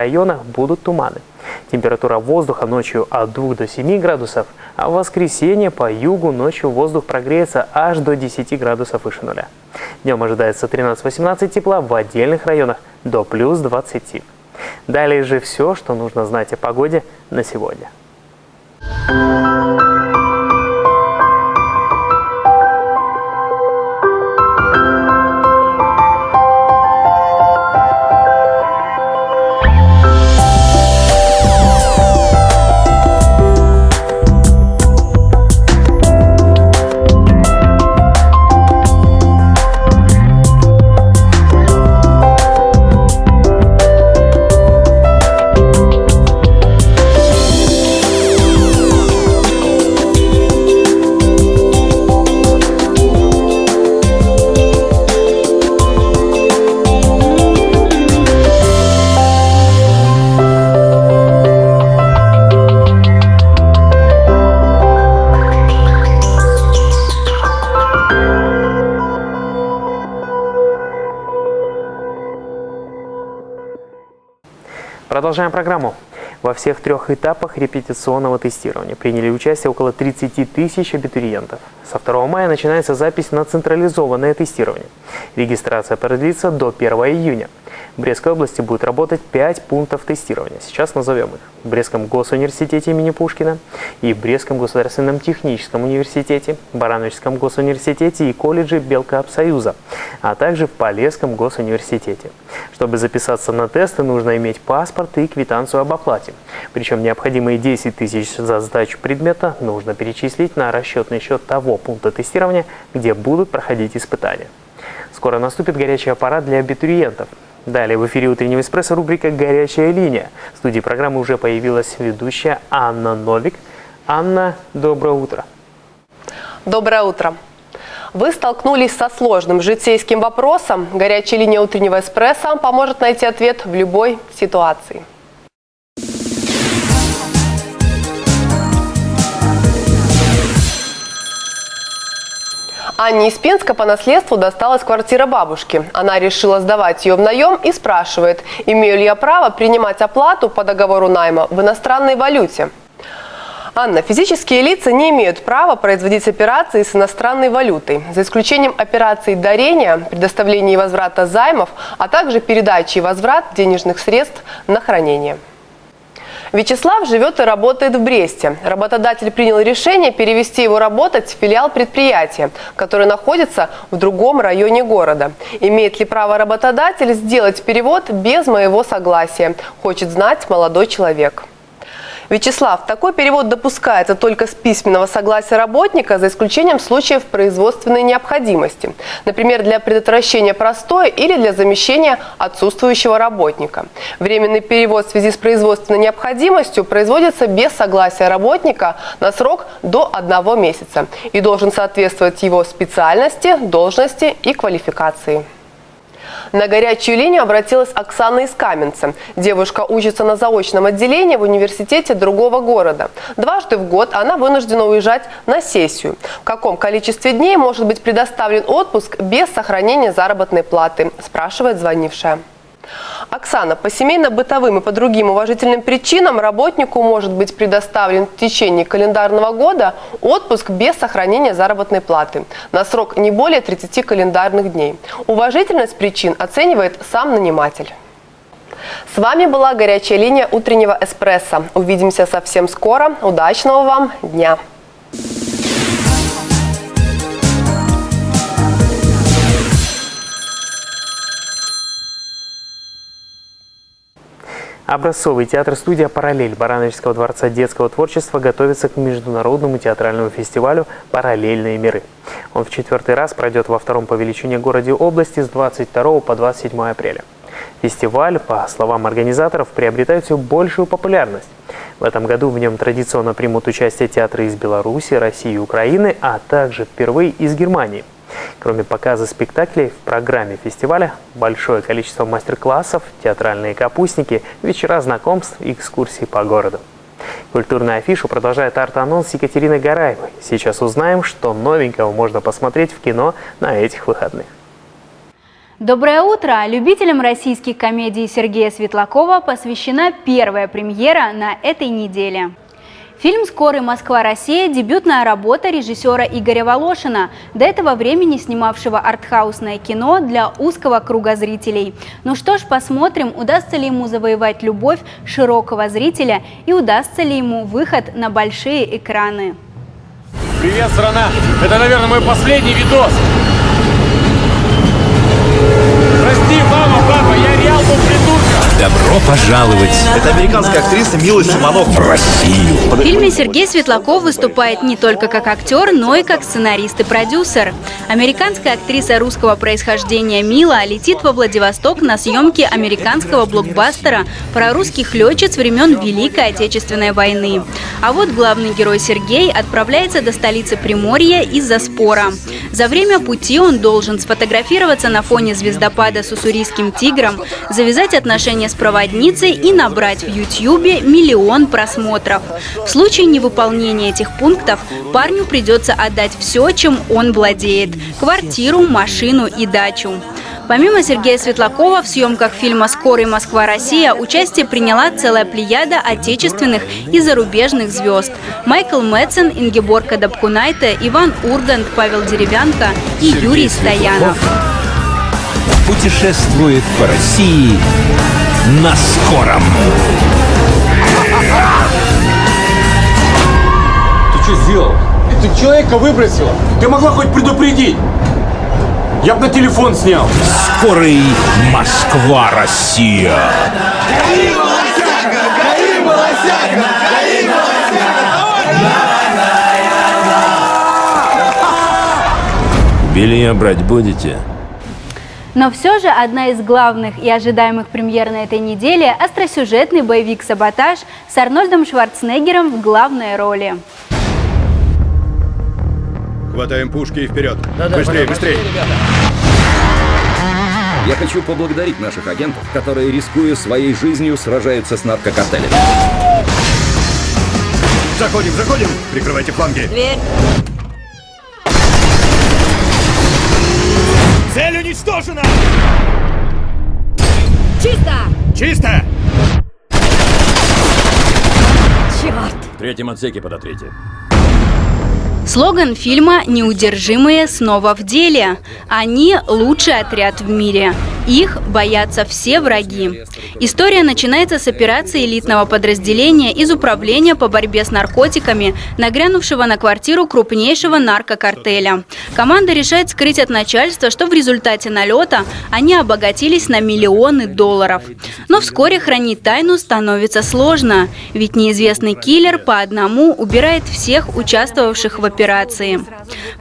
районах будут туманы. Температура воздуха ночью от 2 до 7 градусов, а в воскресенье по югу ночью воздух прогреется аж до 10 градусов выше нуля. Днем ожидается 13-18 тепла, в отдельных районах до плюс 20. Далее же все, что нужно знать о погоде на сегодня. Продолжаем программу. Во всех 3 этапах репетиционного тестирования приняли участие около 30 тысяч абитуриентов. Со 2 мая начинается запись на централизованное тестирование. Регистрация продлится до 1 июня. В Брестской области будет работать 5 пунктов тестирования. Сейчас назовем их. В Брестском госуниверситете имени Пушкина и в Брестском государственном техническом университете, Барановичском госуниверситете и колледже Белкапсоюза, а также в Полесском госуниверситете. Чтобы записаться на тесты, нужно иметь паспорт и квитанцию об оплате. Причем необходимые 10 тысяч за сдачу предмета нужно перечислить на расчетный счет того пункта тестирования, где будут проходить испытания. Скоро наступит горячий аппарат для абитуриентов. Далее в эфире «Утреннего эспрессо» рубрика «Горячая линия». В студии программы уже появилась ведущая Анна Новик. Анна, доброе утро. Доброе утро. Вы столкнулись со сложным житейским вопросом. Горячая линия «Утреннего эспрессо» поможет найти ответ в любой ситуации. Анне из Пинска по наследству досталась квартира бабушки. Она решила сдавать ее в наем и спрашивает, имею ли я право принимать оплату по договору найма в иностранной валюте. Анна, физические лица не имеют права производить операции с иностранной валютой, за исключением операций дарения, предоставления и возврата займов, а также передачи и возврат денежных средств на хранение. Вячеслав живет и работает в Бресте. Работодатель принял решение перевести его работать в филиал предприятия, который находится в другом районе города. Имеет ли право работодатель сделать перевод без моего согласия? Хочет знать молодой человек. Вячеслав, такой перевод допускается только с письменного согласия работника, за исключением случаев производственной необходимости. Например, для предотвращения простоя или для замещения отсутствующего работника. Временный перевод в связи с производственной необходимостью производится без согласия работника на срок до 1 месяца и должен соответствовать его специальности, должности и квалификации. На горячую линию обратилась Оксана из Каменца. Девушка учится на заочном отделении в университете другого города. Дважды в год она вынуждена уезжать на сессию. В каком количестве дней может быть предоставлен отпуск без сохранения заработной платы, спрашивает звонившая. Оксана, по семейно-бытовым и по другим уважительным причинам работнику может быть предоставлен в течение календарного года отпуск без сохранения заработной платы на срок не более 30 календарных дней. Уважительность причин оценивает сам наниматель. С вами была горячая линия «Утреннего эспрессо». Увидимся совсем скоро. Удачного вам дня! Образцовый театр-студия «Параллель» Барановичского дворца детского творчества готовится к международному театральному фестивалю «Параллельные миры». Он в 4-й раз пройдет во 2-м по величине городе области с 22 по 27 апреля. Фестиваль, по словам организаторов, приобретает все большую популярность. В этом году в нем традиционно примут участие театры из Беларуси, России и Украины, а также впервые из Германии. Кроме показа спектаклей, в программе фестиваля большое количество мастер-классов, театральные капустники, вечера знакомств и экскурсии по городу. Культурную афишу продолжает арт-анонс Екатерины Гараевой. Сейчас узнаем, что новенького можно посмотреть в кино на этих выходных. Доброе утро! Любителям российских комедий Сергея Светлакова посвящена первая премьера на этой неделе. Фильм «Скорый Москва-Россия» – дебютная работа режиссера Игоря Волошина, до этого времени снимавшего артхаусное кино для узкого круга зрителей. Ну что ж, посмотрим, удастся ли ему завоевать любовь широкого зрителя и удастся ли ему выход на большие экраны. Привет, страна! Это, наверное, мой последний видос. Прости, мама, папа, я реал был придурка. Добро пожаловать Это американская актриса Мила Симонов. в Россию. В фильме Сергей Светлаков выступает не только как актер, но и как сценарист и продюсер. Американская актриса русского происхождения Мила летит во Владивосток на съемки американского блокбастера про русских летчиц времен Великой Отечественной войны. А вот главный герой Сергей отправляется до столицы Приморья из-за спора. За время пути он должен сфотографироваться на фоне звездопада с уссурийским тигром, завязать отношения с проводницей и набрать в Ютьюбе 1 миллион просмотров. В случае невыполнения этих пунктов парню придется отдать все, чем он владеет – квартиру, машину и дачу. Помимо Сергея Светлакова, в съемках фильма «Скорый Москва-Россия» участие приняла целая плеяда отечественных и зарубежных звезд. Майкл Мэдсен, Ингеборга Дапкунайте, Иван Ургант, Павел Деревянко и Юрий Стоянов. Путешествует по России на скором. Ты что сделал? Ты человека выбросила. Ты могла хоть предупредить. Я бы на телефон снял. Скорый Москва-Россия. Белье брать будете? Но все же одна из главных и ожидаемых премьер на этой неделе – остросюжетный боевик «Саботаж» с Арнольдом Шварценеггером в главной роли. Хватаем пушки и вперед. Быстрее, быстрее. Я хочу поблагодарить наших агентов, которые, рискуя своей жизнью, сражаются с наркокартелями. Заходим, заходим. Прикрывайте фланги. Дверь. Цель уничтожена! Чисто! Чисто! Черт! В третьем отсеке подотрите. Слоган фильма «Неудержимые снова в деле». Они – лучший отряд в мире. Их боятся все враги. История начинается с операции элитного подразделения из Управления по борьбе с наркотиками, нагрянувшего на квартиру крупнейшего наркокартеля. Команда решает скрыть от начальства, что в результате налета они обогатились на миллионы долларов. Но вскоре хранить тайну становится сложно, ведь неизвестный киллер по одному убирает всех участвовавших в операции.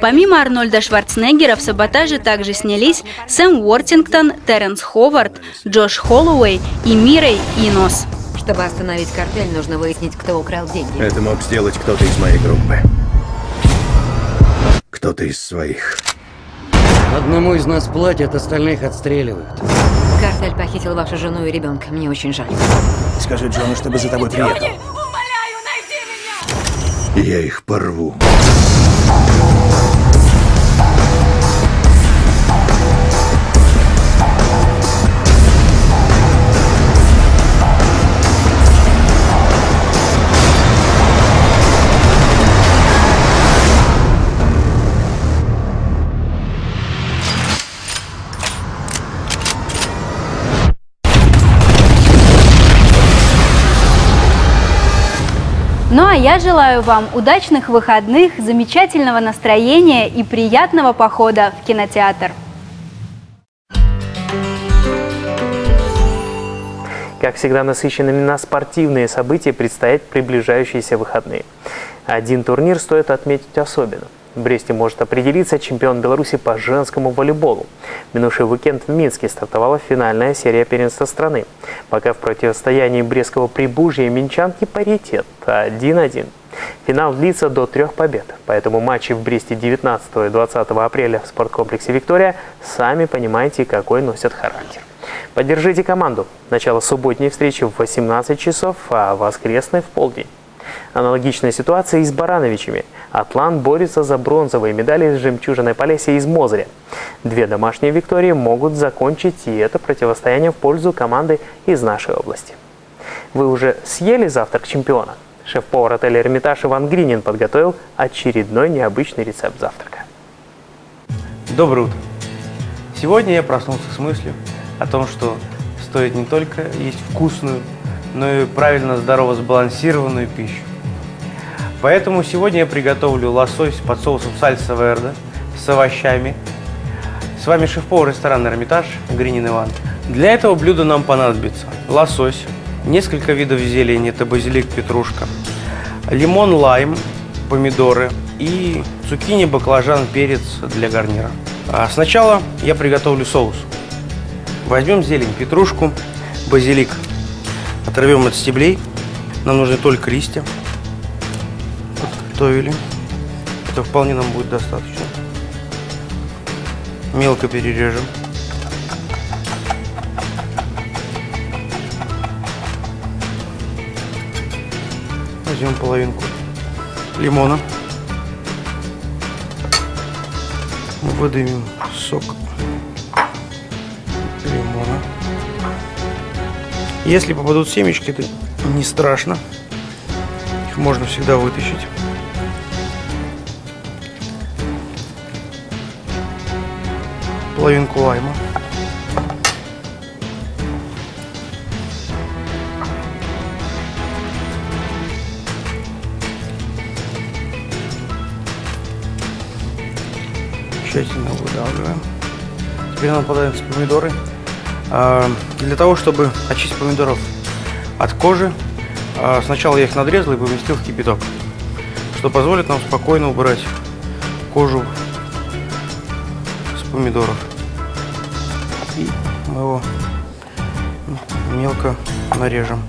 Помимо Арнольда Шварценеггера в «Саботаже» также снялись Сэм Уортингтон, Терренс Ховард, Джош Холлоуэй и Мирей Инос. Чтобы остановить картель, нужно выяснить, кто украл деньги. Это мог сделать кто-то из моей группы. Кто-то из своих. Одному из нас платят, остальных отстреливают. Картель похитил вашу жену и ребенка. Мне очень жаль. Скажи Джону, чтобы за тобой приехал. Умоляю, найди меня! Я их порву. Ну а я желаю вам удачных выходных, замечательного настроения и приятного похода в кинотеатр. Как всегда, насыщенными на спортивные события предстоят приближающиеся выходные. Один турнир стоит отметить особенно. В Бресте может определиться чемпион Беларуси по женскому волейболу. В минувший уикенд в Минске стартовала финальная серия первенства страны. Пока в противостоянии Брестского Прибужья и минчанки паритет 1-1. Финал длится до 3 побед, поэтому матчи в Бресте 19 и 20 апреля в спорткомплексе «Виктория» сами понимаете, какой носят характер. Поддержите команду. Начало субботней встречи в 18 часов, а воскресной в полдень. Аналогичная ситуация и с Барановичами. Атлант борется за бронзовые медали с жемчужиной Полесья из Мозыря. Две домашние виктории могут закончить и это противостояние в пользу команды из нашей области. Вы уже съели завтрак чемпиона? Шеф-повар отеля «Эрмитаж» Иван Гринин подготовил очередной необычный рецепт завтрака. Доброе утро! Сегодня я проснулся с мыслью о том, что стоит не только есть вкусную, но и правильно, здорово сбалансированную пищу. Поэтому сегодня я приготовлю лосось под соусом сальса верде с овощами. С вами шеф-повар ресторана «Эрмитаж» Гринин Иван. Для этого блюда нам понадобится лосось, несколько видов зелени, это базилик, петрушка, лимон, лайм, помидоры и цукини, баклажан, перец для гарнира. Сначала я приготовлю соус. Возьмем зелень, петрушку, базилик, оторвем от стеблей. Нам нужны только листья. Подготовили. Это вполне нам будет достаточно. Мелко перережем. Возьмем половинку лимона. Выдавим сок лимона. Если попадут семечки, это не страшно. Их можно всегда вытащить. Половинку лайма. Тщательно выдавливаем. Теперь нам понадобятся помидоры. Для того, чтобы очистить помидоров от кожи, сначала я их надрезал и поместил в кипяток, что позволит нам спокойно убрать кожу с помидоров. И мы его мелко нарежем.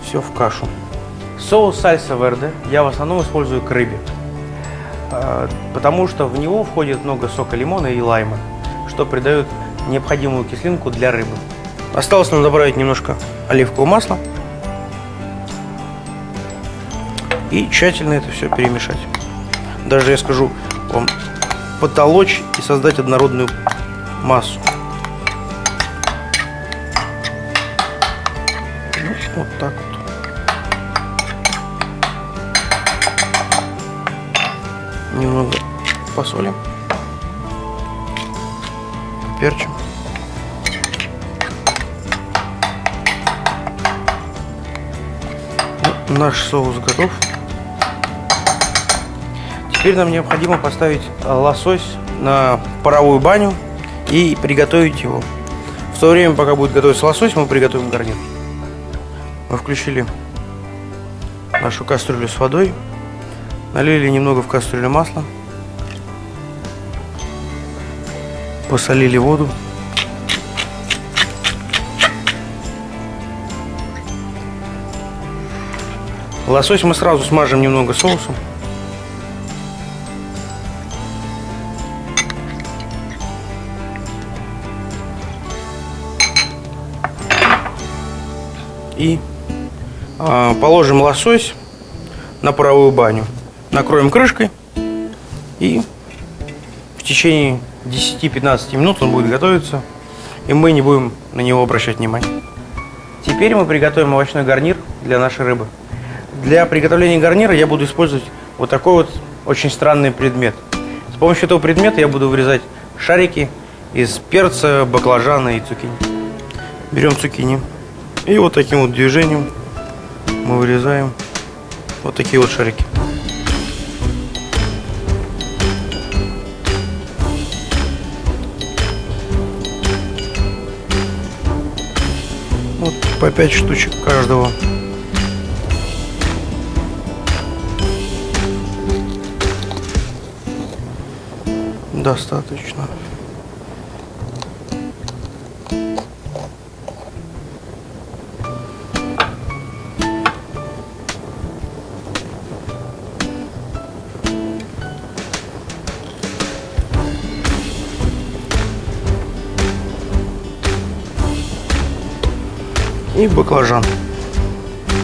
Все в кашу. Соус сальса верде я в основном использую к рыбе, потому что в него входит много сока лимона и лайма, что придает необходимую кислинку для рыбы. Осталось нам добавить немножко оливкового масла и тщательно это все перемешать. Даже я скажу вам, потолочь и создать однородную массу. Вот так вот. Немного посолим, перчим. Наш соус готов. Теперь нам необходимо поставить лосось на паровую баню и приготовить его. В то время, пока будет готовиться лосось, мы приготовим гарнир. Мы включили нашу кастрюлю с водой. Налили немного в кастрюлю масла, посолили воду, лосось мы сразу смажем немного соусом. И положим лосось на паровую баню. Накроем крышкой, и в течение 10-15 минут он будет готовиться, и мы не будем на него обращать внимания. Теперь мы приготовим овощной гарнир для нашей рыбы. Для приготовления гарнира я буду использовать вот такой вот очень странный предмет. С помощью этого предмета я буду вырезать шарики из перца, баклажана и цукини. Берем цукини и вот таким вот движением мы вырезаем вот такие вот шарики. Вот по 5 штучек каждого. Достаточно. и баклажан.